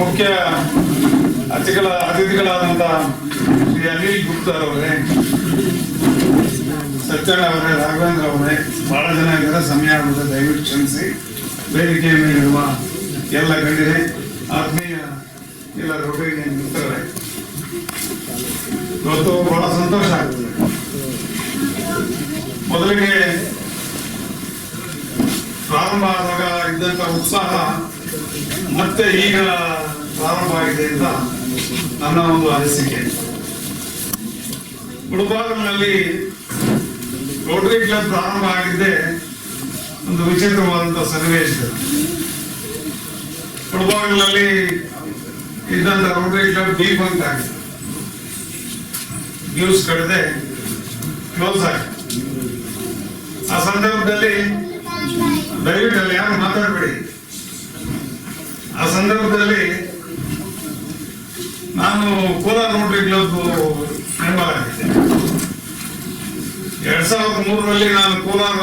ಮುಖ್ಯ ಅತಿಥಿಗಳಾದಂಥ ಶ್ರೀ ಅನಿಲ್ ಗುಪ್ತರ್ ಅವರೇ, ಸತ್ಯಣ್ಣ ಅವರೇ, ರಾಘವೇಂದ್ರ ಅವರೇ, ಬಹಳ ಜನ ಇದ್ದಾರೆ, ಸಮಯ ಆಗುತ್ತೆ, ದಯವಿಟ್ಟು ಕ್ಷಮಿಸಿ. ವೇದಿಕೆಯ ಮೇಲಿರುವ ಎಲ್ಲ ಗಣ್ಯರೇ, ಆತ್ಮೀಯ ಎಲ್ಲ ರೋಟರಿ ಮಿತ್ರರೇ, ಇವತ್ತು ಬಹಳ ಸಂತೋಷ ಆಗ್ತದೆ. ಮೊದಲಿಗೆ ಪ್ರಾರಂಭ ಆದಾಗ ಇದ್ದಂಥ ಉತ್ಸಾಹ ಮತ್ತೆ ಈಗ ಪ್ರಾರಂಭ ಆಗಿದೆ ಅಂತ ನನ್ನ ಒಂದು ಅನಿಸಿಕೆ. ಮುಳಬಾಗಿಲಿನಲ್ಲಿ ರೋಟರಿ ಕ್ಲಬ್ ಪ್ರಾರಂಭ ಆಗಿದ್ದೆ ಒಂದು ವಿಚಿತ್ರವಾದಂಥ ಸನ್ನಿವೇಶ. ಮುಳಬಾಗಿಲಿನಲ್ಲಿ ಇದ್ದಂಥ ರೋಟರಿ ಕ್ಲಬ್ ಡಿಫಂಕ್ಟ್ ಆಗಿದೆ, ನ್ಯೂಸ್ ಕಳೆದೆ ಕ್ಲೋಸ್ ಆಗಿದೆ. ಆ ಸಂದರ್ಭದಲ್ಲಿ ದಯವಿಟ್ಟು ಅಲ್ಲಿ ಯಾರು ಮಾತಾಡಬೇಡಿ. ಆ ಸಂದರ್ಭದಲ್ಲಿ ನಾನು ಕೋಲಾರ ರೋಟರಿ ಕ್ಲಬ್ ಮೆಂಬರ್ ಆಗಿದ್ದೆ. 2003ರಲ್ಲಿ ನಾನು ಕೋಲಾರ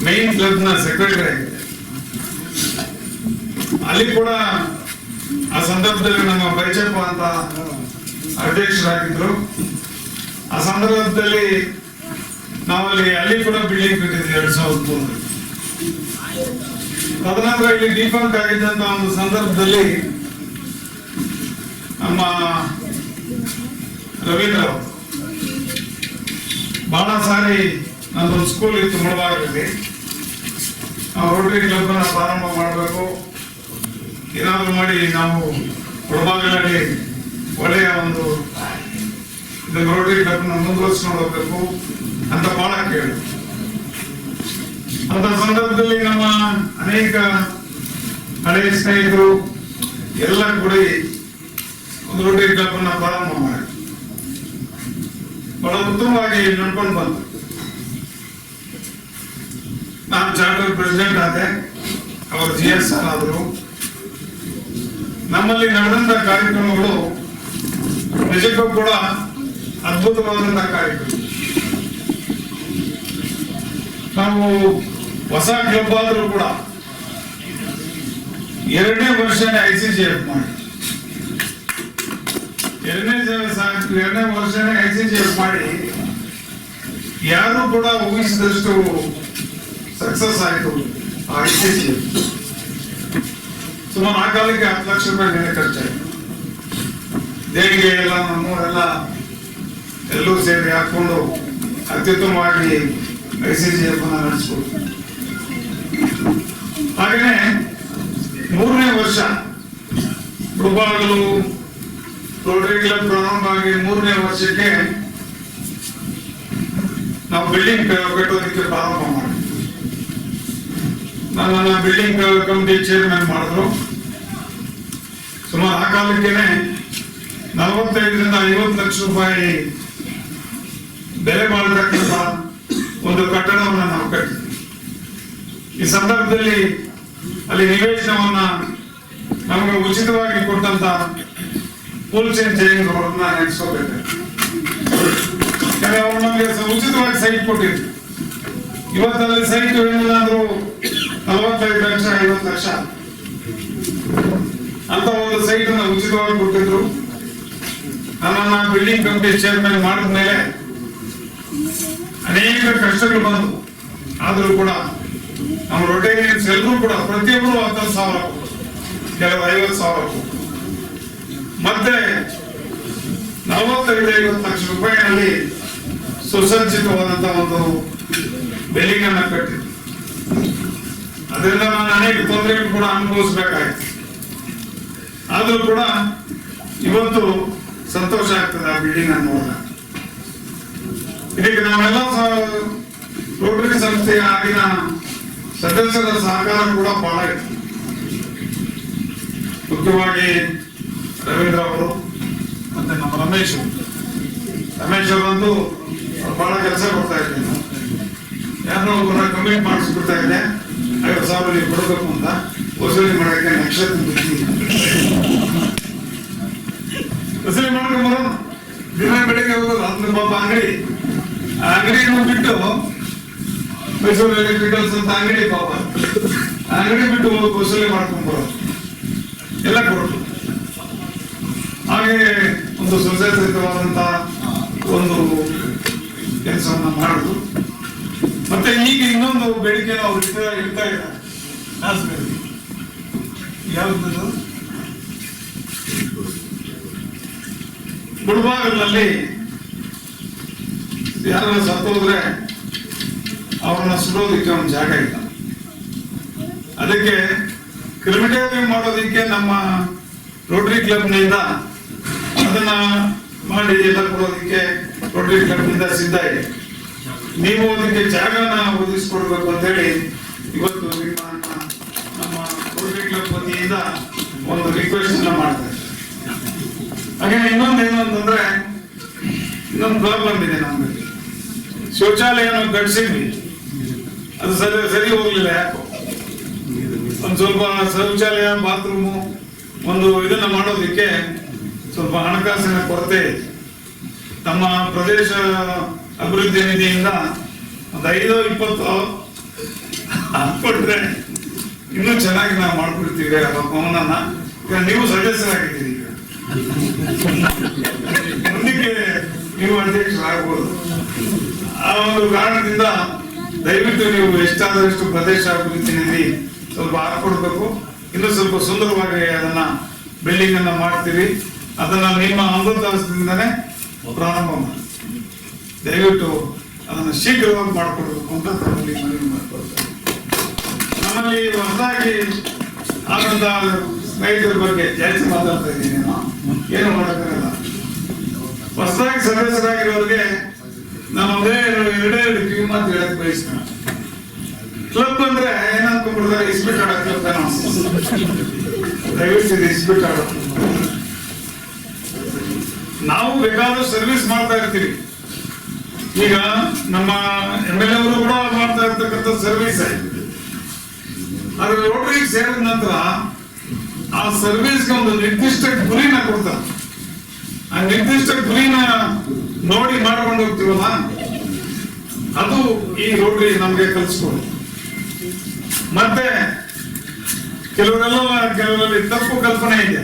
ಮೈನ್ ಕ್ಲಬ್ನ ಸೆಕ್ರೆಟರಿ ಆಗಿದ್ದೆ. ಅಲ್ಲಿ ಕೂಡ ಆ ಸಂದರ್ಭದಲ್ಲಿ ನಮ್ಮ ಬೈಚಪ್ಪ ಅಂತ ಅಧ್ಯಕ್ಷರಾಗಿದ್ರು. ಆ ಸಂದರ್ಭದಲ್ಲಿ ನಾವಲ್ಲಿ ಅಲ್ಲಿ ಕೂಡ ಬಿಲ್ಡಿಂಗ್ ಕಟ್ಟಿದ್ವಿ 2003. ತದನಂತರ ಇಲ್ಲಿ ಡಿಫಂಕ್ಟ್ ಆಗಿದ್ದಂತ ಒಂದು ಸಂದರ್ಭದಲ್ಲಿ ನಮ್ಮ ರವೀಂದ್ರ ಅವರು ಬಹಳ ಸಾರಿ ನನ್ನೊಂದು ಸ್ಕೂಲ್ ಇತ್ತು ಮುಳಬಾಗಿಲಲ್ಲಿ, ನಾವು ರೋಟರಿ ಕ್ಲಬ್ ಅನ್ನ ಪ್ರಾರಂಭ ಮಾಡಬೇಕು, ಏನಾದರೂ ಮಾಡಿ ನಾವು ಮುಳಬಾಗಿಲಲ್ಲಿ ಒಳ್ಳೆಯ ಒಂದು ರೋಟರಿ ಕ್ಲಬ್ ನ ಮುಂದುವರಿಸ್ಕೊಂಡು ಹೋಗ್ಬೇಕು ಅಂತ ಬಹಳ ಕೇಳಿ. ಅಂತ ಸಂದರ್ಭದಲ್ಲಿ ನಮ್ಮ ಅನೇಕ ಹಳೆಯ ಸ್ನೇಹಿತರು ಎಲ್ಲ ಕೂಡಿ ಒಂದು ರೋಟರಿ ಕ್ಲಬ್ ಅನ್ನ ಪ್ರಾರಂಭ ಮಾಡಿ ಬಹಳ ಉತ್ತಮವಾಗಿ ನಡ್ಕೊಂಡು ಬಂತು. ನಾನು ಚಾರ್ಟರ್ ಪ್ರೆಸಿಡೆಂಟ್ ಆದೆ, ಅವರು GSR ಆದರು. ನಮ್ಮಲ್ಲಿ ನಡೆದಂತ ಕಾರ್ಯಕ್ರಮಗಳು ನಿಜಕ್ಕೂ ಕೂಡ ಅದ್ಭುತವಾದಂತಹ ಕಾರ್ಯಕ್ರಮ. ನಾವು ಹೊಸ ಕ್ಲಬ್ ಆದ್ರೂ ಕೂಡ 2ನೇ ವರ್ಷನೇ ICCF ಮಾಡಿ, 2ನೇ ವರ್ಷನೇ ICCF ಮಾಡಿ ಯಾರು ಕೂಡ ಊಹಿಸಿದಷ್ಟು ಸಕ್ಸಸ್ ಆಯಿತು. ICCF ಸುಮಾರು ಆ ಕಾಲಕ್ಕೆ 10 ಲಕ್ಷ ರೂಪಾಯಿ ಮೇಲೆ ಖರ್ಚಾಯಿತು. ದೇಣಿಗೆ ಎಲ್ಲ ನಮ್ಮವರೆಲ್ಲ ಎಲ್ಲರೂ ಸೇರಿ ಹಾಕೊಂಡು ಅತ್ಯುತ್ತಮವಾಗಿ ICCF ಅನ್ನ ನಡೆಸ್ಕೊಡ್ತೀವಿ. ಹಾಗೆಯೇ 3ನೇ ವರ್ಷ ಮುಳಬಾಗಿಲು ರೋಟರಿ ಕ್ಲಬ್ ಪ್ರಾರಂಭ ಆಗಿ 3ನೇ ವರ್ಷಕ್ಕೆ ನಾವು ಬಿಲ್ಡಿಂಗ್ ಕಟ್ಟೋದಕ್ಕೆ ಪ್ರಾರಂಭ ಮಾಡಿ ನನ್ನ ಬಿಲ್ಡಿಂಗ್ ಕಮಿಟಿ ಚೇರ್ಮನ್ ಮಾಡಿದ್ರು. ಸುಮಾರು ಆ ಕಾಲಕ್ಕೇನೆ 45ರಿಂದ 50 ಲಕ್ಷ ರೂಪಾಯಿ ಬೆಲೆ ಮಾಡತಕ್ಕಂಥ ಒಂದು ಕಟ್ಟಡವನ್ನು ನಾವು ಕಟ್ಟಿದ್ವಿ. ಈ ಸಂದರ್ಭದಲ್ಲಿ ಅಲ್ಲಿ ನಿವೇಶನವನ್ನ ನಮಗೆ ಉಚಿತವಾಗಿ ಕೊಟ್ಟಂತ ಪೂಲ್ಚೇನ್ ಜೈನ್ ಅವರನ್ನ ನೆನೆಸ್ಕೋಬೇಕು. ಯಾಕಂದ್ರೆ ಅವರು ನಮಗೆ ಉಚಿತವಾಗಿ ಸೈಟ್ ಕೊಟ್ಟಿದ್ರು. ಇವತ್ತಲ್ಲಿ ಸೈಟ್ ಏನಿಲ್ಲ ಅಂದ್ರೂ 45 ಲಕ್ಷ 50 ಲಕ್ಷ ಅಂತ ಒಂದು ಸೈಟ್ ಅನ್ನ ಉಚಿತವಾಗಿ ಕೊಟ್ಟಿದ್ರು. ನನ್ನನ್ನ ಬಿಲ್ಡಿಂಗ್ ಕಮಿಟಿ ಚೇರ್ಮನ್ ಮಾಡಿದ ಮೇಲೆ ಅನೇಕ ಕಷ್ಟಗಳು ಬಂದು, ಆದರೂ ಕೂಡ ನಮ್ಮ ರೊಟೇರಿಯನ್ಸ್ ಎಲ್ಲರೂ ಕೂಡ ಪ್ರತಿಯೊಬ್ಬರು 10,000 ಕೊಟ್ಟರು, ಕೆಲವು 50,000 ಕೊಟ್ಟರು. ಮತ್ತೆ 45-50 ಲಕ್ಷ ರೂಪಾಯಿನಲ್ಲಿ ಸುಸಜ್ಜಿತವಾದಂತಹ ಒಂದು ಬಿಲ್ಡಿಂಗ್ ಅನ್ನ ಕಟ್ಟಿದ್ವಿ. ಅದರಿಂದ ನಾನು ಅನೇಕ ತೊಂದರೆಗಳು ಕೂಡ ಅನುಭವಿಸಬೇಕಾಯ್ತು. ಆದರೂ ಕೂಡ ಇವತ್ತು ಸಂತೋಷ ಆಗ್ತದೆ ಆ ಬಿಲ್ಡಿಂಗ್ ಅನ್ನು ನೋಡಿದಾಗ. ಇದಕ್ಕೆ ನಾವೆಲ್ಲ ರೋಟರಿ ಸಂಸ್ಥೆಯ ಆಗಿನ ಸದಸ್ಯರ ಸಹಕಾರ ಕೂಡ ಬಹಳ ಇತ್ತು. ಮುಖ್ಯವಾಗಿ ರವೀಂದ್ರ ಅವರು ಮತ್ತೆ ನಮ್ಮ ರಮೇಶ್ ಅವರಂತೂ ಬಹಳ ಕೆಲಸ ಕೊಡ್ತಾ ಇದ್ದೀನಿ. ಯಾರೋ ಒಬ್ಬರ ಕಮಿಟ್ ಮಾಡಿಸ್ಬಿಡ್ತಾ ಇದೆ, 50,000 ನೀವು ಕೊಡಬೇಕು ಅಂತ ವಸೂಲಿ ಮಾಡೋಕ್ಕೆ ನಕ್ಷತ್ರ ವಸೂಲಿ ಮಾಡ್ಕೊಂಡು ಬರೋದು. ದಿನ ಬೆಳಿಗ್ಗೆ ಹೋಗೋದು 10 ಪಾಪ ಅಂಗಡಿಯನ್ನು ಬಿಟ್ಟು ಮೈಸೂರು ಎಲೆಕ್ಟ್ರಿಕಲ್ಸ್ ಅಂತ ಅಂಗಡಿ ಪಾಪ ಅಂಗಡಿ ಬಿಟ್ಟು ವಸೂಲಿ ಮಾಡ್ಕೊಂಡು ಬರೋದು. ಎಲ್ಲ ಕೊಡೋದು. ಹಾಗೆ ಒಂದು ಸುಸಜ್ಜಿತವಾದಂತ ಒಂದು ಕೆಲಸವನ್ನ ಮಾಡುದು. ಮತ್ತೆ ಈಗ ಇನ್ನೊಂದು ಬೇಡಿಕೆ ನಾವು ಇಡ್ತಾ ಇದ್ದಾರೆ, ಯಾವ್ದು ಮುಳಬಾಗಿಲಿನಲ್ಲಿ ಯಾರನ್ನ ಸತ್ತೋದ್ರೆ ಅವ್ರನ್ನ ಸುಡೋದಿಕ್ಕೆ ಒಂದು ಜಾಗ ಇಲ್ಲ. ಅದಕ್ಕೆ ಕ್ರಿಮಿಟೇರಿಯಂ ಮಾಡೋದಿಕ್ಕೆ ನಮ್ಮ ರೋಟರಿ ಕ್ಲಬ್ನಿಂದ ಅದನ್ನ ಮಾಡಿ ಎಲ್ಲ ಕೊಡೋದಿಕ್ಕೆ ರೋಟರಿ ಕ್ಲಬ್ನಿಂದ ಸಿದ್ಧ ಇದೆ. ನೀವು ಅದಕ್ಕೆ ಜಾಗನ ಒದಗಿಸ್ಕೊಡ್ಬೇಕು ಅಂತ ಹೇಳಿ ಇವತ್ತು ನಮ್ಮ ರೋಟರಿ ಕ್ಲಬ್ ವತಿಯಿಂದ ಒಂದು ರಿಕ್ವೆಸ್ಟ್ ಮಾಡ್ತಾರೆ. ಹಾಗೆ ಇನ್ನೊಂದೇನು ಅಂತಂದ್ರೆ ಇನ್ನೊಂದು ಪ್ರಾಬ್ಲಮ್ ಇದೆ ನಮ್ಮಲ್ಲಿ. ಶೌಚಾಲಯನ ಕಟ್ಸಿದ್ವಿ, ಅದು ಸರಿ ಹೋಗ್ಲಿಲ್ಲ. ಯಾಕೋ ಒಂದು ಸ್ವಲ್ಪ ಶೌಚಾಲಯ ಬಾತ್ರೂಮು ಒಂದು ಇದನ್ನ ಮಾಡೋದಿಕ್ಕೆ ಸ್ವಲ್ಪ ಹಣಕಾಸಿನ ಕೊರತೆ ಇದೆ. ನಮ್ಮ ಪ್ರದೇಶ ಅಭಿವೃದ್ಧಿ ನಿಧಿಯಿಂದ ಒಂದು 5-20 ಹಾಕ್ಕೊಟ್ರೆ ಇನ್ನೂ ಚೆನ್ನಾಗಿ ನಾವು ಮಾಡ್ಕೊಡ್ತೀವಿ ಆ ಭವನನ. ಈಗ ನೀವು ಸದಸ್ಯರಾಗಿದ್ದೀರಿ, ಈಗ ಮುಂದಕ್ಕೆ ನೀವು ಅಧ್ಯಕ್ಷರಾಗಬಹುದು. ಆ ಒಂದು ಕಾರಣದಿಂದ ದಯವಿಟ್ಟು ನೀವು ಎಷ್ಟಾದಷ್ಟು ಪ್ರದೇಶ ಅಭಿವೃದ್ಧಿ ನಿಧಿ ಸ್ವಲ್ಪ ಹಾಕೊಡ್ಬೇಕು. ಇನ್ನೂ ಸ್ವಲ್ಪ ಸುಂದರವಾಗಿ ಅದನ್ನ ಬಿಲ್ಡಿಂಗ್ ಅನ್ನ ಮಾಡ್ತೀವಿ. ಅದನ್ನ ನಿಮ್ಮ ಅಮೃತಾಸದಿಂದನೇ ಪ್ರಾರಂಭ ಮಾಡಿ ದಯವಿಟ್ಟು ಅದನ್ನು ಶೀಘ್ರವಾಗಿ ಮಾಡಿಕೊಡ್ಬೇಕು ಅಂತ ತಮ್ಮಲ್ಲಿ ಮನವಿ ಮಾಡ್ಕೊಳ್ತಾರೆ. ನಮ್ಮಲ್ಲಿ ಹೊಸದಾಗಿ ಆದಂತ ಸ್ನೇಹಿತರ ಬಗ್ಗೆ ಜಾಸ್ತಿ ಮಾತಾಡ್ತಾ ಇದ್ದೀನಿ, ಏನು ಮಾಡೋಕ್ಕಾಗಲ್ಲ. ಹೊಸದಾಗಿ ಸದಸ್ಯರಾಗಿರೋರಿಗೆ ನಾನು ಎರಡೇ ಕಿವಿ ಮಾತು ಹೇಳಕ್ ಬಯಸ್ತೀನಿ. ಕ್ಲಬ್ ಅಂದ್ರೆ ಏನಂದ್ಕೊಂಡ್ಬಿಡ್ತಾರೆ, ಇಸ್ಬಿಟ್ ಆಡೋ ಕ್ಲಬ್ ದಯವಿಟ್ಟು ಇಸ್ಬಿಟ್ ಆಡೋ. ನಾವು ಬೇಕಾದ್ರೂ ಸರ್ವಿಸ್ ಮಾಡ್ತಾ ಇರ್ತೀವಿ. ಈಗ ನಮ್ಮ MLA ಅವರು ಕೂಡ ಮಾಡ್ತಾ ಇರ್ತಕ್ಕಂಥ ಸರ್ವಿಸ್. ಆದ್ರೆ ರೋಟರಿಗೆ ಸೇರಿದ ನಂತರ ಆ ಸರ್ವಿಸ್ಗೆ ಒಂದು ನಿರ್ದಿಷ್ಟ ಗುರಿನ ಕೊಡ್ತಾರೆ. ಆ ನಿರ್ದಿಷ್ಟ ಗುರಿನ ನೋಡಿ ಮಾಡ್ಕೊಂಡು ಹೋಗ್ತೀವಲ್ಲ, ಅದು ಈ ರೋಟರಿ ನಮ್ಗೆ ಕಲಿಸ್ಕೊಡಿ. ಮತ್ತೆ ಕೆಲವರಲ್ಲಿ ತಪ್ಪು ಕಲ್ಪನೆ ಇದೆ.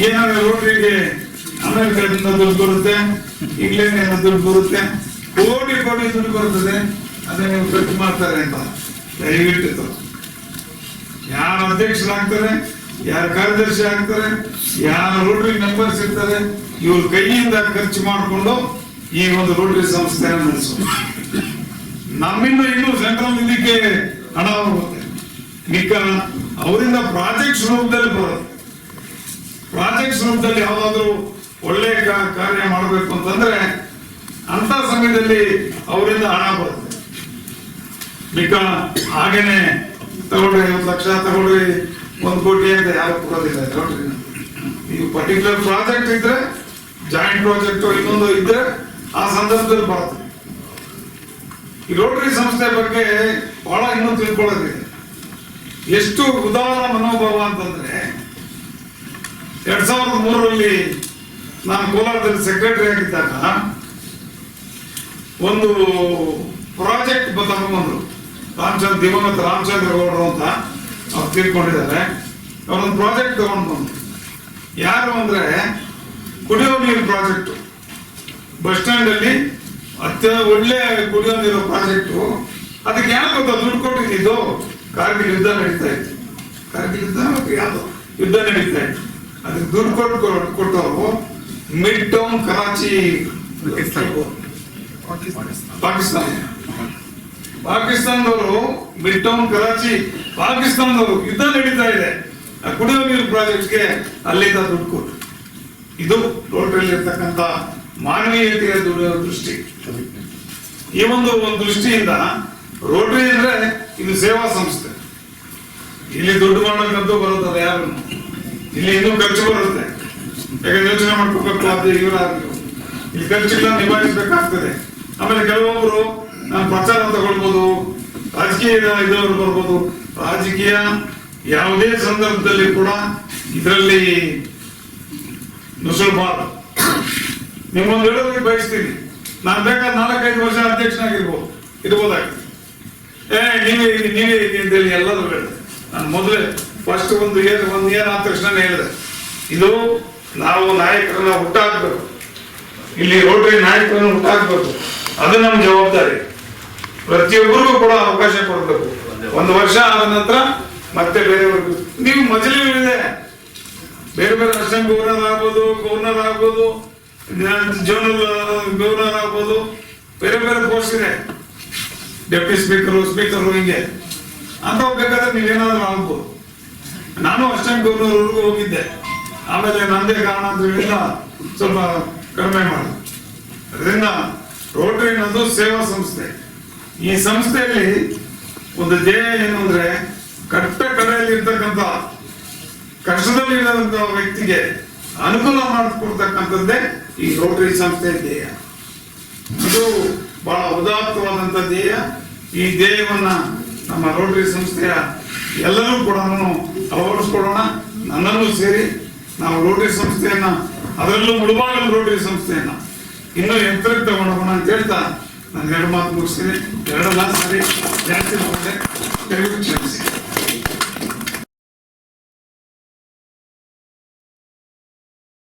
ಏನಾದ್ರೆ ರೋಟರಿಗೆ ಅಮೆರಿಕದಿಂದ ದುಡ್ಡು ಬರುತ್ತೆ, ಇಂಗ್ಲೆಂಡ್ ದುಡ್ಡು ಬರುತ್ತೆ, ಕೋಟಿ ದುಡ್ಡು ಬರುತ್ತದೆ, ಅದನ್ನ ನೀವು ಖರ್ಚು ಮಾಡ್ತಾರೆ ಅಂತ. ದಯವಿಟ್ಟು ಯಾರು ಅಧ್ಯಕ್ಷರಾಗ್ತಾರೆ, ಯಾರು ಕಾರ್ಯದರ್ಶಿ ಆಗ್ತಾರೆ, ಯಾರು ರೋಟರಿ ಮೆಂಬರ್ಸ್ ಇರ್ತಾರೆ, ಇವ್ರ ಕೈಯಿಂದ ಖರ್ಚು ಮಾಡಿಕೊಂಡು ಈ ಒಂದು ರೋಟರಿ ಸಂಸ್ಥೆಯನ್ನು ನಡೆಸೋದು. ನಮ್ಮಿಂದ ಇನ್ನೂ ಸೆಂಟ್ರಲ್ ನಿಧಿಗೆ ಹಣ ಹೋಗುತ್ತೆ. ಮಿಕ್ಕ ಅವರಿಂದ ಪ್ರಾಜೆಕ್ಟ್ಸ್ ರೂಪದಲ್ಲಿ ಬರುತ್ತೆ. ಪ್ರಾಜೆಕ್ಟ್ಸ್ ರೂಪದಲ್ಲಿ ಯಾವ್ದಾದ್ರು ಒಳ್ಳೆ ಕಾರ್ಯ ಮಾಡಬೇಕು ಅಂತಂದ್ರೆ ಅಂತ ಸಮಯದಲ್ಲಿ ಅವರಿಂದ ಹಣ ಬರುತ್ತೆ. ಮಿಕ್ಕ ಹಾಗೇನೆ ತಗೊಳ್ರಿ 1 ಲಕ್ಷ ತಗೊಳ್ರಿ 1 ಕೋಟಿ ಅಂತ ಯಾರು ಕೊಡೋದಿಲ್ಲ. ನೋಡ್ರಿ, ನೀವು ಪರ್ಟಿಕ್ಯುಲರ್ ಪ್ರಾಜೆಕ್ಟ್ ಇದ್ರೆ, ಜಾಯಿಂಟ್ ಪ್ರಾಜೆಕ್ಟ್ ಇನ್ನೊಂದು ಇದ್ರೆ ಆ ಸಂದರ್ಭದಲ್ಲಿ ಬರುತ್ತೆ. ಈ ರೋಟರಿ ಸಂಸ್ಥೆ ಬಗ್ಗೆ ಬಹಳ ಇನ್ನೂ ತಿಳ್ಕೊಳ್ಳೋದಿದೆ. ಎಷ್ಟು ಉದಾರ ಮನೋಭಾವ ಅಂತಂದ್ರೆ 2003ರಲ್ಲಿ ನಾನು ಕೋಲಾರದಲ್ಲಿ ಸೆಕ್ರೆಟರಿ ಆಗಿದ್ದಾಗ ಒಂದು ಪ್ರಾಜೆಕ್ಟ್ ತಗೊಂಡ್ಬಂದ್ರು. ದಿವಂಗತ ರಾಮಚಂದ್ರ ಗೌಡರು ಅಂತ ಅವ್ರು ತೀರ್ಕೊಂಡಿದ್ದಾರೆ. ಅವರೊಂದು ಪ್ರಾಜೆಕ್ಟ್ ತಗೊಂಡು ಬಂದ್ರು. ಯಾರು ಅಂದ್ರೆ ಕುಡಿಯೋ ನೀರು ಪ್ರಾಜೆಕ್ಟ್. ಬಸ್ ಸ್ಟ್ಯಾಂಡ್ ಅಲ್ಲಿ ಒಳ್ಳೆ ಕುಡಿಯೋ ನೀರು ಪ್ರಾಜೆಕ್ಟು. ಅದಕ್ಕೆ ಯಾಕೆ ಗೊತ್ತಾ ದುಡ್ಡು ಕೊಟ್ಟಿದ್ದು? ಕಾರ್ಗಿಲ್ ಯುದ್ಧ ನಡೀತಾ ಇತ್ತು. ಕಾರ್ಗಿಲ್ ಯುದ್ಧ ಯಾವುದು ಯುದ್ಧ ನಡೀತಾ ಇತ್ತು. ಅದಕ್ಕೆ ದುಡ್ಡು ಕೊಟ್ಟವರು ಮಿಡ್ ಟೌನ್ ಕರಾಚಿ, ಪಾಕಿಸ್ತಾನದವರು ಮಿಡ್ ಟೌನ್ ಕರಾಚಿ, ಪಾಕಿಸ್ತಾನದವರು ಯುದ್ಧ ನಡೀತಾ ಇದೆ. ಕುಡಿಯೋ ನೀರು ಪ್ರಾಜೆಕ್ಟ್ಗೆ ಅಲ್ಲಿಂದ ದುಡ್ಡು ಕೊಟ್ಟು. ಇದು ರೋಟರಿಯಲ್ಲಿ ಇರ್ತಕ್ಕಂಥ ಮಾನವೀಯತೆಯ ದೃಷ್ಟಿ. ಈ ಒಂದು ದೃಷ್ಟಿಯಿಂದ ರೋಟರಿ ಅಂದ್ರೆ ಇದು ಸೇವಾ ಸಂಸ್ಥೆ. ಇಲ್ಲಿ ದುಡ್ಡು ಮಾಡೋಕ್ಕಂತೂ ಬರುತ್ತದೆ ಯಾರು, ಇಲ್ಲಿ ಇನ್ನೂ ಖರ್ಚು ಬರುತ್ತೆ. ಯಾಕಂದ್ರೆ ಯೋಚನೆ ಮಾಡ್ಕೋಬೇಕು, ಅದು ಇವರಾದ್ರು ಇಲ್ಲಿ ಖರ್ಚಿಲ್ಲ ನಿಭಾಯಿಸಬೇಕಾಗ್ತದೆ. ಆಮೇಲೆ ಕೆಲವೊಬ್ರು ನಾನು ಪ್ರಚಾರ ತಗೊಳ್ಬೋದು, ರಾಜಕೀಯ ಇದವರು ಬರ್ಬೋದು. ರಾಜಕೀಯ ಯಾವುದೇ ಸಂದರ್ಭದಲ್ಲಿ ಕೂಡ ಇದರಲ್ಲಿ ನುಸುಳಬಾರದು. ನಿಮ್ಮೊಂದು ಹೇಳೋದಕ್ಕೆ ಬಯಸ್ತೀನಿ. ನಾನು ಬೇಕಾದ 4-5 ವರ್ಷ ಅಧ್ಯಕ್ಷನಾಗಿರ್ಬೋದಾಗ್ತದೆ. ನೀವೇ ಅಂತೇಳಿ ಎಲ್ಲರೂ ಹೇಳಿದೆ. ನಾನು ಮೊದಲೇ ಫಸ್ಟ್ ಒಂದು ಇಯರ್ ಆದ ತಕ್ಷಣ ಹೇಳಿದೆ, ಇದು ನಾವು ನಾಯಕರನ್ನ ಹುಟ್ಟಾಕ್ಬೇಕು, ಇಲ್ಲಿ ರೋಟರಿ ನಾಯಕರನ್ನ ಹುಟ್ಟಾಕ್ಬೇಕು, ಅದು ನಮ್ಮ ಜವಾಬ್ದಾರಿ. ಪ್ರತಿಯೊಬ್ಬರಿಗೂ ಕೂಡ ಅವಕಾಶ ಕೊಡಬೇಕು. ಒಂದು ವರ್ಷ ಆದ ನಂತರ ಮತ್ತೆ ಬೇರೆಯವ್ರಿಗೂ ನೀವು ಮಜಲಿಗಳಿದೆ, ಬೇರೆ ಬೇರೆ ಅಸಿಸ್ಟೆಂಟ್ ಗವರ್ನರ್ ಆಗ್ಬೋದು, ಜೋನಲ್ ಗವರ್ನರ್ ಆಗ್ಬೋದು, ಬೇರೆ ಬೇರೆ ಪೋಸ್ಟ್ ಇದೆ, ಡೆಪ್ಟಿ ಸ್ಪೀಕರು ಹಿಂಗೆ ಅಂತ ಬೇಕಾದ್ರೆ ನೀವೇನಾದ್ರೂ ಆಗ್ಬೋದು. ನಾನು ಅಸಿಸ್ಟೆಂಟ್ ಗವರ್ನರ್ವರೆಗೂ ಹೋಗಿದ್ದೆ, ಆಮೇಲೆ ನಂದೇ ಕಾರಣ ಅಂತ ಹೇಳಿಲ್ಲ ಸ್ವಲ್ಪ ಕಡಿಮೆ ಮಾಡಿ. ಅದರಿಂದ ರೋಟರಿ ಅನ್ನೋದು ಸೇವಾ ಸಂಸ್ಥೆ. ಈ ಸಂಸ್ಥೆಯಲ್ಲಿ ಒಂದು ಧ್ಯೇಯ ಏನು ಅಂದ್ರೆ, ಕಟ್ಟ ಕಡೆಯಲ್ಲಿ ಇರ್ತಕ್ಕಂಥ ಕಷ್ಟದಲ್ಲಿ ಇರೋಂಥ ವ್ಯಕ್ತಿಗೆ ಅನುಕೂಲ ಮಾಡಿಕೊಡ್ತಕ್ಕಂಥದ್ದೇ ಈ ರೋಟರಿ ಸಂಸ್ಥೆ ಧ್ಯೇಯ. ಇದು ಬಹಳ ಉದಾತ್ತವಾದಂಥ ಧ್ಯೇಯ. ಈ ಧ್ಯೇಯವನ್ನ ನಮ್ಮ ರೋಟರಿ ಸಂಸ್ಥೆಯ ಎಲ್ಲರೂ ಕೂಡ ಅಳವಡಿಸ್ಕೊಳ್ಳೋಣ. ನನ್ನಲ್ಲೂ ಸೇರಿ ನಾವು ರೋಟರಿ ಸಂಸ್ಥೆಯನ್ನ, ಅದರಲ್ಲೂ ಮುಳುಬಾಗಿಲು ರೋಟರಿ ಸಂಸ್ಥೆಯನ್ನ ಇನ್ನೂ ಎತ್ತರಕ್ಕೆ ತಗೊಂಡೋಗೋಣ ಅಂತ ಹೇಳ್ತಾ ನಾನು ಎರಡು ಮಾತು ಮುಗಿಸ್ತೀನಿ. ಎರಡಲ್ಲ ಸರಿ ಜಾಸ್ತಿ ಮಾಡಿದೆ, ದಯವಿಟ್ಟು ಕ್ಷಮಿಸಿ.